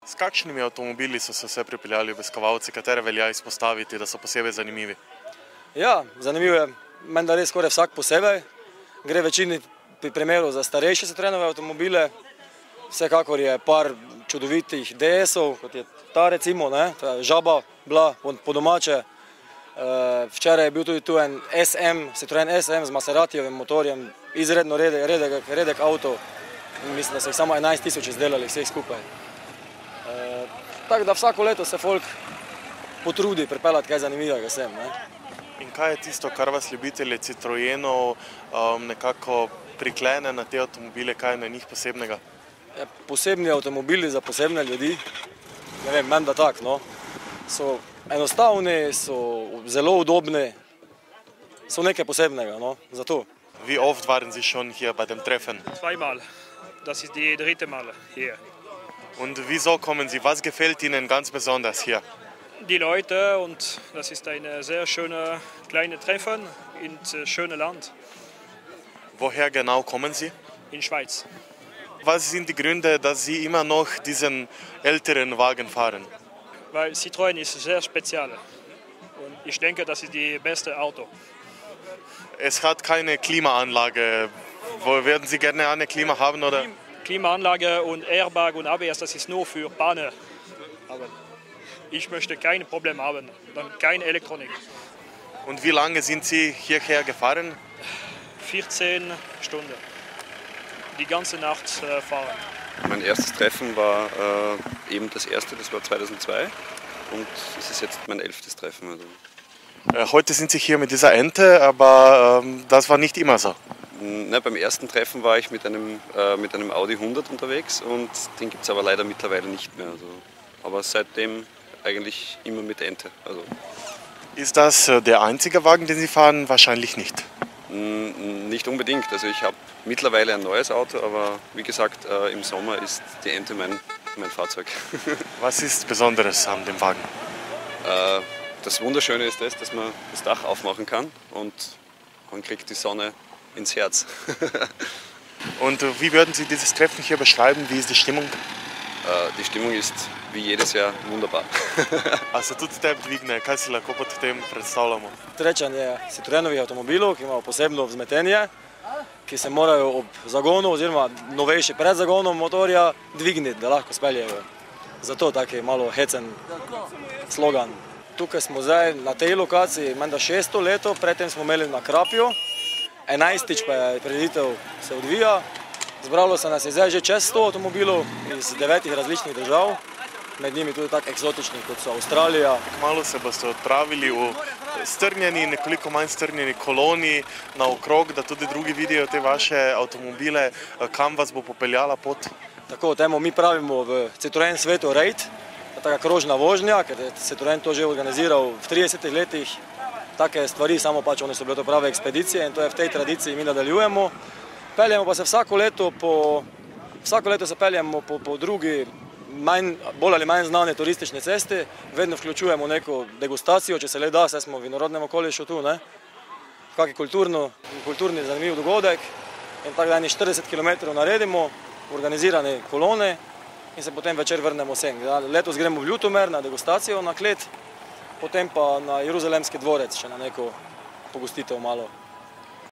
S kakšnimi avtomobili so se vse pripeljali obiskovalci, katere velja izpostaviti, da so posebej zanimivi? Ja, zanimivo je, menda res skoraj vsak posebej. Gre večini primerov za starejše Citroenove avtomobile. Vsekakor je par čudovitih DS-ov, kot je ta recimo, ta žaba bila po domače. Včeraj je bil tudi tu en SM, Citroen SM z Maseratijevim motorjem, izredno redek avto. Mislim, da so jih samo 11.000 izdelali vseh skupaj. Tako da vsako leto se folk potrudi pripeljati kaj zanimivega sem. In kaj je tisto, kar vas ljubitelje Citroenov nekako priklene na te avtomobile, kaj je na njih posebnega? Posebni avtomobili za posebne ljudi, ne vem, menda tak, no. So enostavni, so zelo udobni, so nekaj posebnega, no, zato. Wie oft waren Sie schon hier bei dem Treffen? Zweimal. Das ist die dritte Mal hier. Und wieso kommen Sie? Was gefällt Ihnen ganz besonders hier? Die Leute und das ist ein sehr schönes kleines Treffen ins schöne Land. Woher genau kommen Sie? In Schweiz. Was sind die Gründe, dass Sie immer noch diesen älteren Wagen fahren? Weil Citroën ist sehr speziell und ich denke, das ist das beste Auto. Es hat keine Klimaanlage. Werden Sie gerne eine Klima haben, oder? Klimaanlage und Airbag und ABS, das ist nur für Bahnen. Aber ich möchte kein Problem haben, dann keine Elektronik. Und wie lange sind Sie hierher gefahren? 14 Stunden. Die ganze Nacht fahren. Mein erstes Treffen war eben das erste, das war 2002 und es ist jetzt mein 11. Treffen. Also. Heute sind Sie hier mit dieser Ente, aber das war nicht immer so. Na, beim ersten Treffen war ich mit einem Audi 100 unterwegs und den gibt es aber leider mittlerweile nicht mehr. Also. Aber seitdem eigentlich immer mit Ente. Also. Ist das der einzige Wagen, den Sie fahren? Wahrscheinlich nicht. Nicht unbedingt. Also ich habe mittlerweile ein neues Auto, aber wie gesagt, im Sommer ist die Ente mein Fahrzeug. Was ist Besonderes an dem Wagen? Das Wunderschöne ist das, dass man das Dach aufmachen kann und man kriegt die Sonne ins Herz. Und wie würden Sie dieses Treffen hier beschreiben? Wie ist die Stimmung? Die Stimmung ist wie jedes Jahr wunderbar. A se tudi tebi dvigne, kaj si lahko pod tem predstavljamo? Trečanje Citroenovih avtomobilov, ki imajo posebno vzmetenje, ki se morajo ob zagonu oziroma novejši pred zagonom motorja dvigniti, da lahko speljejo. Zato taki malo hecen slogan. Tukaj smo zdaj na tej lokaciji menda 6. leto, predtem smo imeli na Krapju. 11. pa je prireditev se odvija. Zbralo se nas je zdaj že čez 100 avtomobilov iz 9 različnih držav, med njimi tudi tako eksotičnih, kot so Avstralija. Kmalu se boste odpravili v strnjeni, nekoliko manj strnjeni koloni naokrog, da tudi drugi vidijo te vaše avtomobile, kam vas bo popeljala pot? Tako, temu mi pravimo v Citroen svetu raid, taka krožna vožnja, ker je Citroen to že organiziral v 30 letih. Take stvari, samo pač one so bile to prave ekspedicije in to je v tej tradiciji mi nadaljujemo. Peljemo pa se vsako leto se peljemo po drugi, bolj ali manj znane turistične cesti, vedno vključujemo neko degustacijo, če se le da, saj smo v vinorodnem okolišu tu, kaki kulturni zanimiv dogodek in tako da 40 km naredimo, organizirane kolone in se potem večer vrnemo sem. Letos gremo v Ljutomer na degustacijo na Klet, potem pa na Jeruzalemski dvorec še na neko pogostitev malo.